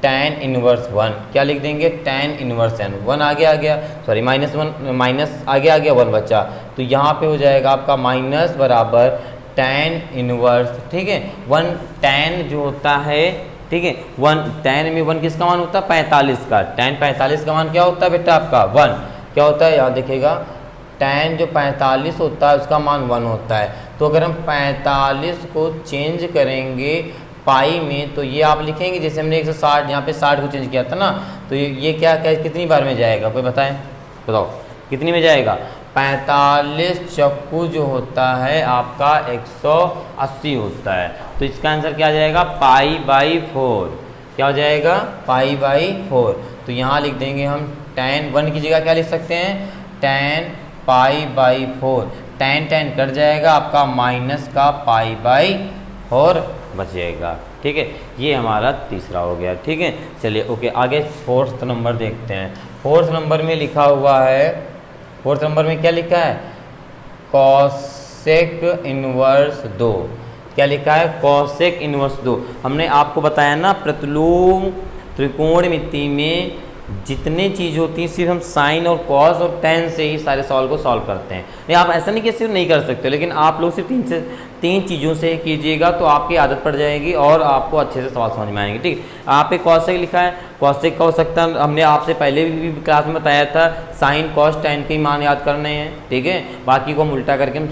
tan इनवर्स 1। क्या लिख देंगे? tan inverse n। 1 आगे आ गया, सॉरी -1 माइनस आगे आ गया, 1 बचा, तो यहाँ पे हो जाएगा आपका माइनस बराबर tan इनवर्स। ठीक है, 1 tan जो होता है, ठीक है, 1 tan में 1 किसका मान होता है? 45 का। tan 45 का मान क्या होता है बेटा आपका? 1। क्या होता है? याद देखिएगा, tan जो 45 होता है उसका मान 1 होता है। तो अगर हम 45 को चेंज करेंगे पाई में, तो ये आप लिखेंगे जैसे हमने 160 यहाँ पे 60 को चेंज किया था ना, तो ये क्या कितनी बार में जाएगा? कोई बताएं? बताओ कितनी में जाएगा? 45 चक्कू जो होता है आपका 180 होता है। तो इसका आंसर क्या आ जाएगा? π/4। क्या हो जाएगा? π/4। तो यहाँ लिख देंगे हम tan 1 की जगह क्या लिख सकते हैं? tan π/4। tan कट जाएगा, आपका माइनस का π/4 बचेगा। ठीक है, ये हमारा तीसरा हो गया। ठीक है, चलिए ओके, आगे फोर्थ नंबर देखते हैं। फोर्थ नंबर में लिखा हुआ है, फोर्थ नंबर में क्या लिखा है? Cosec inverse 2। क्या लिखा है? Cosec inverse 2। हमने आपको बताया ना, प्रतिलोम त्रिकोणमिति में जितने चीज़ होती हैं सिर्फ हम साइन और कॉस और टेन से ही सारे सवाल को सॉल्व करते हैं। नहीं, आप ऐसा नहीं कि सिर्फ नहीं कर सकते, लेकिन आप लोग सिर्फ तीन चीज़ों से कीजिएगा तो आपकी आदत पड़ जाएगी और आपको अच्छे से सवाल समझ में आएंगे। ठीक है, आप एक कॉसेक लिखा है, कॉसेक का हो सकता है, हमने आपसे पहले भी क्लास में बताया था, साइन कॉस टेन के मान याद करने हैं। ठीक है, बाकी को हम उल्टा करके हम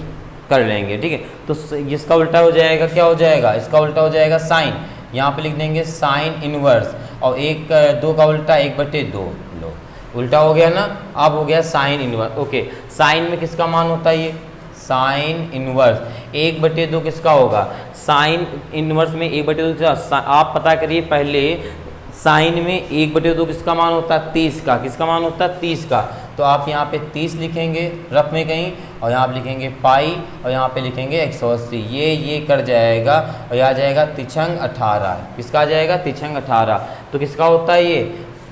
कर लेंगे। ठीक है, तो इसका उल्टा हो जाएगा, क्या हो जाएगा? इसका उल्टा हो जाएगा साइन। यहाँ पे लिख देंगे साइन इनवर्स, और 1/2 का उल्टा 1/2 लो, उल्टा हो गया ना। अब हो गया साइन इनवर्स। ओके, साइन में किसका मान होता है? ये साइन इनवर्स 1/2 किसका होगा? साइन इनवर्स में 1/2। आप पता करिए पहले, साइन में 1/2 किसका मान होता है? 30 का। किसका मान होता है? 30 का। तो आप यहाँ पे 30 लिखेंगे रफ में कहीं, और यहाँ पे लिखेंगे पाई, और यहाँ पे लिखेंगे 180। ये कर जाएगा, और यहाँ जाएगा तिछंग 18। किसका आ जाएगा? तिछंग 18। तो किसका होता है ये?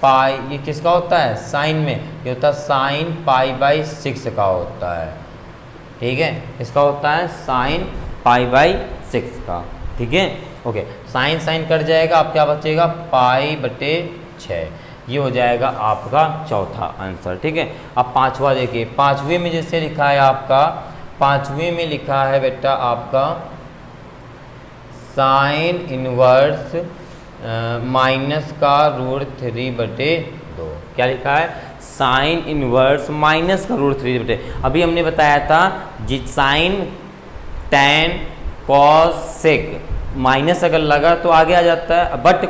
पाई। ये किसका होता है? साइन में ये होता है साइन π/6 का होता है। ठीक है, इसका होता है साइन π/6 का। ठीक है, ओके, साइन कट जाएगा, अब क्या बचेगा? π/6। ये हो जाएगा आपका चौथा आंसर। ठीक है, अब पांचवा देखिए। पांचवें में जैसे लिखा है आपका, पांचवें में लिखा है बेटा आपका साइन इनवर्स माइनस का √3/2। क्या लिखा है? साइन इनवर्स माइनस का √3/2। अभी हमने बताया था जी, sine tan cos sec minus अगर लगा तो आगे आ जाता है, बट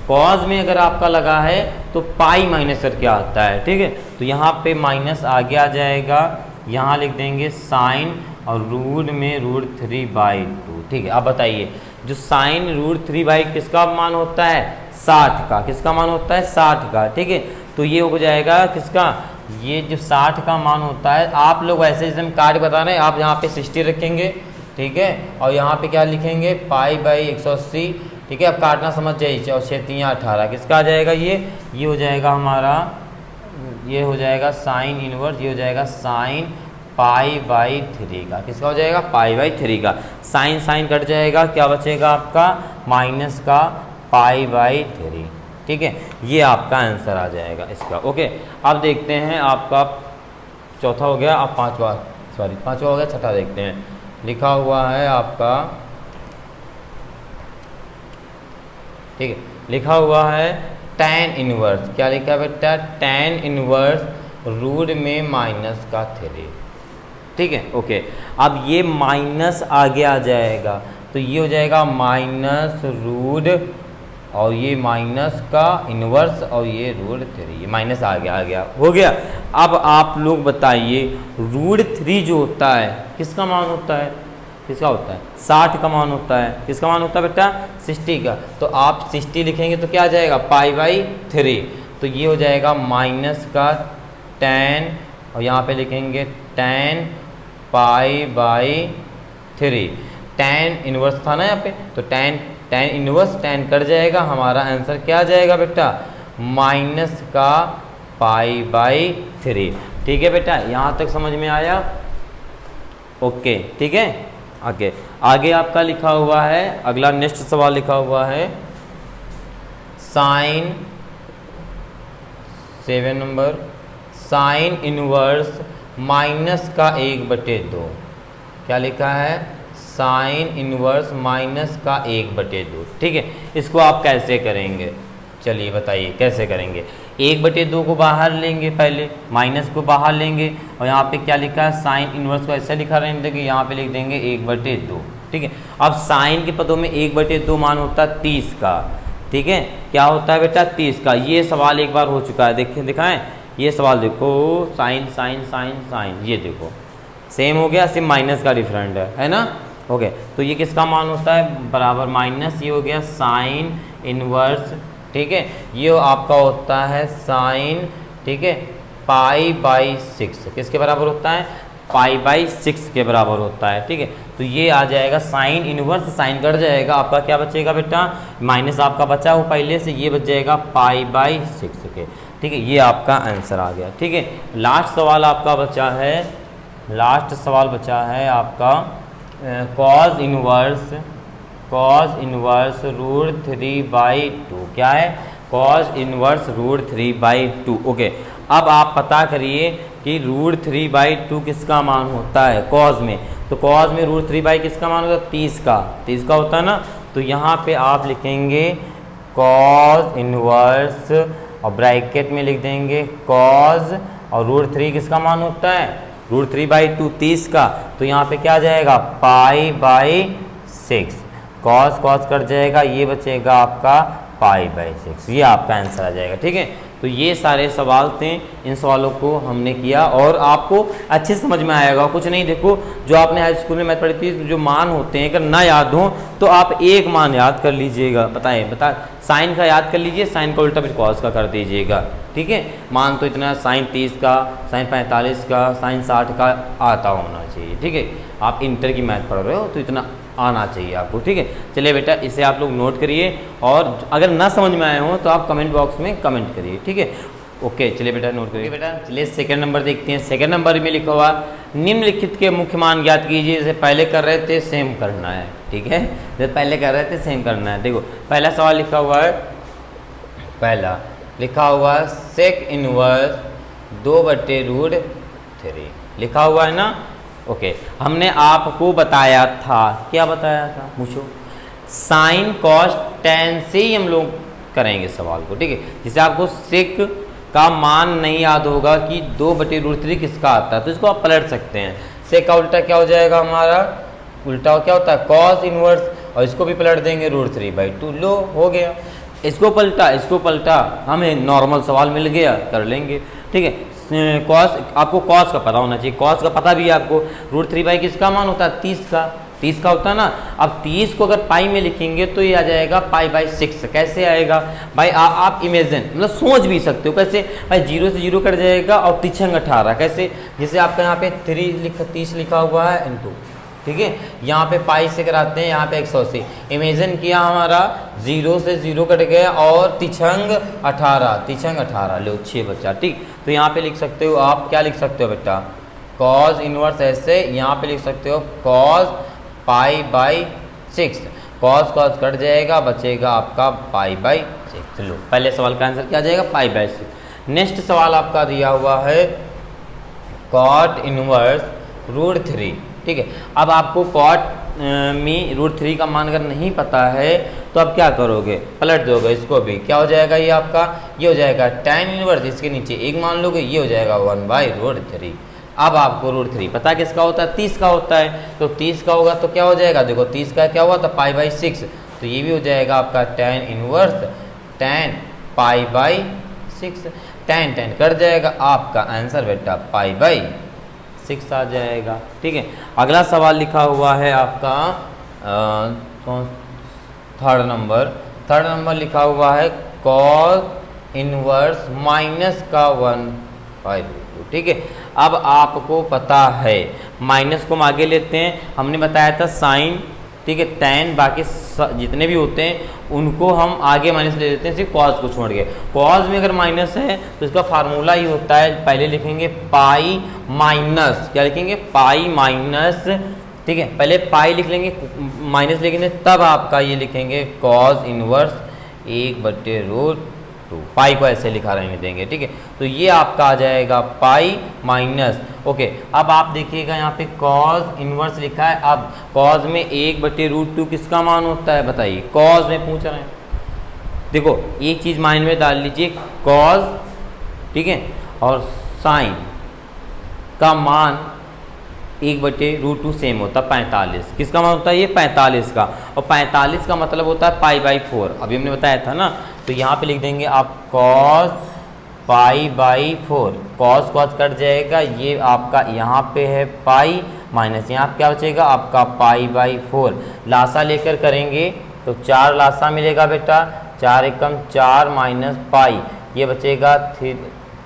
कॉज में अगर आपका लगा है तो पाई माइनस करके आता है। ठीक है, तो यहाँ पे माइनस आगे आ जाएगा, यहाँ लिख देंगे साइन और रूट में √3/2। ठीक है, अब बताइए, जो साइन √3/2 किसका मान होता है? 60 का। किसका मान होता है? 60 का। ठीक है, तो ये हो जाएगा किसका? ये जो 60 का मान होता है, आप लोग ऐसे जैसे हम कार्ड बता रहे हैं, आप यहाँ पे 60 रखेंगे। ठीक है, और यहाँ पे क्या लिखेंगे? π/180। ठीक है, अब काटना समझ जाइए, और 6 18। किसका आ जाएगा? ये हो जाएगा हमारा, ये हो जाएगा साइन इनवर्स, ये हो जाएगा साइन π/3 का। किसका हो जाएगा? π/3 का। साइन कट जाएगा, क्या बचेगा आपका? माइनस का π/3। ठीक है, ये आपका आंसर आ जाएगा इसका। ओके, अब देखते हैं आपका चौथा हो गया, अब पाँचवा हो गया, छठा देखते हैं। लिखा हुआ है आपका, ठीक है, लिखा हुआ है tan इनवर्स। क्या लिखा है बेटा? tan इनवर्स रूट में माइनस का 3। ठीक है, ओके, अब ये माइनस आगे आ जाएगा, तो ये हो जाएगा माइनस रूट, और ये माइनस का इनवर्स, और ये √3। ये माइनस आ गया हो गया। अब आप लोग बताइए, √3 जो होता है किसका मान होता है? किसका होता है? 60 का मान होता है। किसका मान होता है बेटा? 60 का। तो आप 60 लिखेंगे तो क्या आ जाएगा? π/3। तो ये हो जाएगा माइनस का tan, और यहाँ पे लिखेंगे tan π/3। tan इनवर्स था ना यहाँ पे, तो tan इनवर्स tan कट जाएगा, हमारा आंसर क्या आ जाएगा बेटा? माइनस का π/3। ठीक है बेटा, यहाँ तक समझ में आया? ओके, ठीक है, आगे आपका लिखा हुआ है, अगला नेक्स्ट सवाल लिखा हुआ है sine 7 number, sine inverse minus का 1/2। क्या लिखा है? साइन इनवर्स माइनस का 1/2। ठीक है, इसको आप कैसे करेंगे? चलिए बताइए कैसे करेंगे। 1/2 को बाहर लेंगे, पहले माइनस को बाहर लेंगे, और यहाँ पे क्या लिखा है? साइन इनवर्स को ऐसे लिखा रहने देंगे, यहाँ पे लिख देंगे 1/2। ठीक है, अब साइन के पदों में 1/2 मान होता है 30 का। ठीक है, क्या होता है बेटा? 30 का। ये सवाल एक बार हो चुका है, देखिए दिखाएं, ये सवाल देखो, साइन साइन साइन साइन, ये देखो सेम हो गया, सिर्फ माइनस का डिफरेंट है ना। ओके, तो ये किसका मान होता है, बराबर माइनस, ये हो गया साइन इनवर्स, ठीक है, ये आपका होता है साइन, ठीक है, पाई बाई 6, किसके बराबर होता है, पाई बाई 6 के बराबर होता है, ठीक है। तो ये आ जाएगा साइन इनवर्स, साइन कट जाएगा, आपका क्या बचेगा बेटा, माइनस आपका बचा हो पहले से, ये बच जाएगा पाई बाई 6 के, ठीक है। ये आपका आंसर आ गया, ठीक है। लास्ट सवाल आपका बचा है, लास्ट सवाल बचा है आपका कॉज इनवर्स रूट 3/2, क्या है, कॉज इनवर्स रूट 3/2। ओके, अब आप पता करिए कि रूट 3/2 किसका मान होता है कॉज में, तो कॉज में रूट 3 किसका मान होता है, 30 का होता है ना। तो यहाँ पे आप लिखेंगे कॉज इनवर्स और ब्रैकेट में लिख देंगे कॉज, और रूट 3 किसका मान होता है, रूट 3/2 30 का, तो यहाँ पे क्या आ जाएगा, पाई बाई 6, कॉस कट जाएगा, ये बचेगा आपका पाई बाई 6, ये आपका आंसर आ जाएगा, ठीक है। तो ये सारे सवाल थे, इन सवालों को हमने किया और आपको अच्छे समझ में आएगा। कुछ नहीं, देखो जो आपने हाई स्कूल में मैथ पढ़ी थी, जो मान होते हैं अगर ना याद हो तो आप एक मान याद कर लीजिएगा, बता साइन का याद कर लीजिए, साइन का उल्टा फिर कॉस का कर दीजिएगा, ठीक है। मान तो इतना साइन 30 का, साइन 45 का, साइन 60 का आता होना चाहिए, ठीक है। आप इंटर की मैथ पढ़ रहे हो तो इतना आना चाहिए आपको, ठीक है। चलिए बेटा, इसे आप लोग नोट करिए और अगर ना समझ में आए हो तो आप कमेंट बॉक्स में कमेंट करिए, ठीक है। ओके, चलिए बेटा नोट करिए बेटा। चलिए सेकंड नंबर देखते हैं। सेकंड नंबर में लिखा हुआ निम्नलिखित के मुख्य मान ज्ञात कीजिए। जैसे पहले कर रहे थे सेम करना है, ठीक है, जैसे पहले कर रहे थे सेम करना है। देखो पहला सवाल लिखा हुआ है, पहला लिखा हुआ है सेक इनवर्स 2/√3 लिखा हुआ है ना। ओके, हमने आपको बताया था, क्या बताया था, पूछो, साइन कॉस टेन से ही हम लोग करेंगे सवाल को, ठीक है। जिसे आपको सेक का मान नहीं याद होगा कि 2/√3 किसका आता है, तो इसको आप पलट सकते हैं। सेक का उल्टा क्या हो जाएगा, हमारा उल्टा क्या होता है, कॉस इनवर्स, और इसको भी पलट देंगे √3/2, लो हो गया। इसको पलटा, हमें नॉर्मल सवाल मिल गया, कर लेंगे, ठीक है। कॉस, आपको कॉस का पता होना चाहिए, कॉस का पता भी है आपको, √3 किसका मान होता है, 30 का होता है ना। अब 30 को अगर पाई में लिखेंगे तो ये आ जाएगा पाई बाई 6। कैसे आएगा भाई, आप इमेजिन, मतलब सोच भी सकते हो कैसे भाई, 0 से 0 कट जाएगा और तिछंग 18, कैसे, जैसे आपका यहाँ पे 30 लिखा हुआ है इनटू, ठीक है, यहाँ पे पाई से कराते हैं, यहाँ पे 180, इमेजिन किया, हमारा 0 से 0 कट गया और तिछंग 18, लो 6 बचा, ठीक। तो यहाँ पे लिख सकते हो आप, क्या लिख सकते हो बेटा, कॉज इनवर्स ऐसे, यहाँ पे लिख सकते हो cause pi by 6, cause cut जाएगा, बचेगा आपका पाई बाई 6। लो पहले सवाल का आंसर क्या आ जाएगा, पाई बाई 6। नेक्स्ट सवाल आपका दिया हुआ है कॉट इनवर्स √3, ठीक है। अब आपको कॉट में √3 का मान अगर नहीं पता है तो आप क्या करोगे, पलट दोगे इसको भी, क्या हो जाएगा, ये आपका ये हो जाएगा tan इनवर्स, इसके नीचे एक मान लोगे, ये हो जाएगा 1/√3। अब आपको √3 पता किसका होता है, 30 का होता है, तो 30 का होगा तो क्या हो जाएगा, देखो 30 का क्या हुआ था, पाई बाई 6, तो ये भी हो जाएगा आपका tan inverse tan pi by 6, tan कर जाएगा, आपका आंसर बेटा पाई बाई 6 आ जाएगा, ठीक है। अगला सवाल लिखा हुआ है आपका थर्ड नंबर लिखा हुआ है कॉस इनवर्स माइनस का 1/2, ठीक है। अब आपको पता है, माइनस को हम आगे लेते हैं, हमने बताया था साइन, ठीक है, tan, बाकी जितने भी होते हैं उनको हम आगे माइनस ले लेते हैं, सिर्फ कॉस को छोड़ के। कॉस में अगर माइनस है तो इसका फार्मूला ही होता है, पहले लिखेंगे पाई माइनस, क्या लिखेंगे, पाई माइनस, ठीक है, पहले पाई लिख लेंगे, माइनस लिखेंगे, तब आपका ये लिखेंगे कॉस इनवर्स 1/√2, पाई को ऐसे लिखा रहने देंगे, ठीक है। तो ये आपका आ जाएगा पाई माइनस, ओके। अब आप देखिएगा यहाँ पे कॉस इनवर्स लिखा है, अब कॉस में 1/√2 किसका मान होता है, बताइए, कॉस में पूछ रहे हैं, देखो एक चीज़ माइंड में डाल लीजिए, कॉस, ठीक है, और साइन का मान 1/√2 सेम होता है 45, किसका मान होता है, ये 45 का, और 45 का मतलब होता है पाई बाई 4, अभी हमने बताया था ना। तो यहाँ पे लिख देंगे आप cos pi by 4, cos cos cut जाएगा, ये आपका यहाँ पे है पाई माइनस यहाँ क्या बचेगा आपका पाई बाई 4। लासा लेकर करेंगे तो 4 लासा मिलेगा बेटा, 4 एकम 4 माइनस पाई, ये बचेगा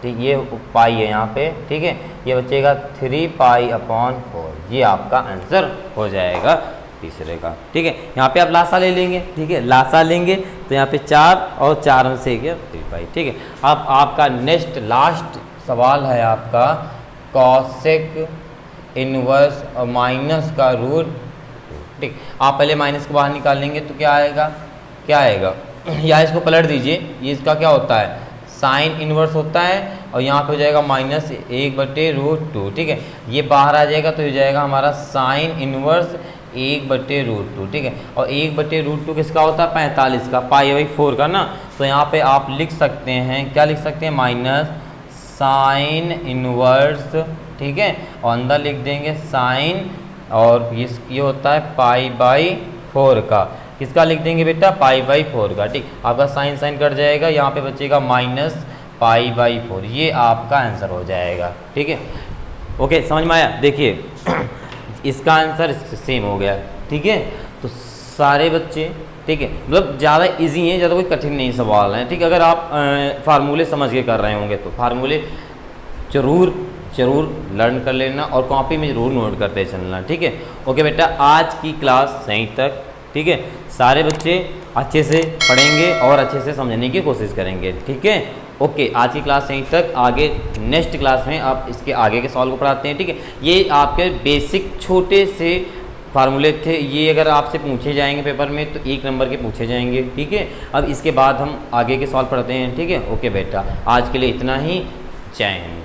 ये पाई है यहाँ पे, ठीक है, ये बचेगा 3 पाई अपॉन 4। ये आपका आंसर हो जाएगा तीसरे का, ठीक है। यहाँ पे आप लासा ले लेंगे, ठीक है, लासा लेंगे तो यहाँ पे 4 और 4 से गया 3 पाई, ठीक है। अब आपका नेक्स्ट लास्ट सवाल है आपका कॉसेक इनवर्स और माइनस का रूट, ठीक। आप पहले माइनस को बाहर निकाल लेंगे तो क्या आएगा, क्या आएगा, या इसको पलट दीजिए, ये इसका क्या होता है साइन इनवर्स होता है, और यहाँ पे हो जाएगा -1/√2, ठीक है। ये बाहर आ जाएगा तो हो जाएगा हमारा साइन इनवर्स 1/√2, ठीक है। और 1/√2 किसका होता है 45 का, पाई बाई 4 का ना। तो यहाँ पे आप लिख सकते हैं, क्या लिख सकते हैं, माइनस साइन इनवर्स, ठीक है, और अंदर लिख देंगे साइन, और ये होता है पाई बाई 4 का, किसका लिख देंगे बेटा पाई बाई 4 का, ठीक। आपका साइन साइन कट जाएगा, यहाँ पे बचेगा माइनस पाई बाई 4, ये आपका आंसर हो जाएगा, ठीक है। ओके, समझ में आया। देखिए इसका आंसर सेम हो गया, ठीक है। तो सारे बच्चे, ठीक है, मतलब ज़्यादा इजी है, ज़्यादा कोई कठिन नहीं सवाल है, ठीक है। अगर आप फार्मूले समझ के कर रहे होंगे तो फार्मूले जरूर लर्न कर लेना और कॉपी में ज़रूर नोट करते चलना, ठीक है। ओके बेटा, आज की क्लास यहीं तक, ठीक है। सारे बच्चे अच्छे से पढ़ेंगे और अच्छे से समझने की कोशिश करेंगे, ठीक है। ओके, आज की क्लास यहीं तक, आगे नेक्स्ट क्लास में आप इसके आगे के सवाल को पढ़ाते हैं, ठीक है। ये आपके बेसिक छोटे से फार्मूले थे, ये अगर आपसे पूछे जाएंगे पेपर में तो 1 नंबर के पूछे जाएंगे, ठीक है। अब इसके बाद हम आगे के सवाल पढ़ते हैं, ठीक है। ओके बेटा, आज के लिए इतना ही, जय हिंद।